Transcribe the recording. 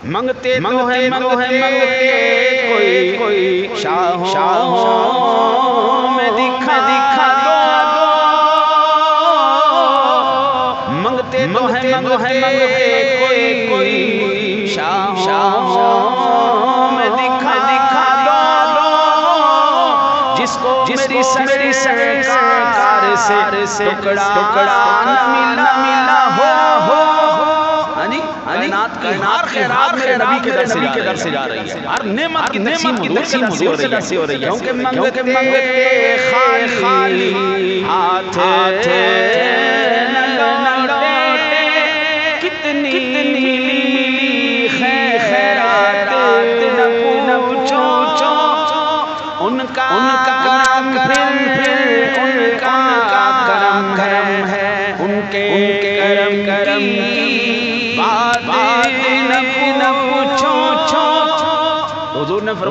منگتے تو ہے منگتے کوئی شاہوں میں دکھا دو منگتے تو ہے منگتے کوئی شاہوں میں دکھا دو جس کو میری سرکار سے ٹکڑا ملا ہو ہر خیرات میرے نبی کے در سے جا رہی ہے، ہر نعمت کی تقسیم حضور کے در سے ہو رہی ہے، کیونکہ منگتے خالی ہاتھ نہ لوٹے کتنی خیرات نہ پوچھو ان کا کرم ہے ان کے کرم کی بات نہ پوچھو حضور نے فرمایا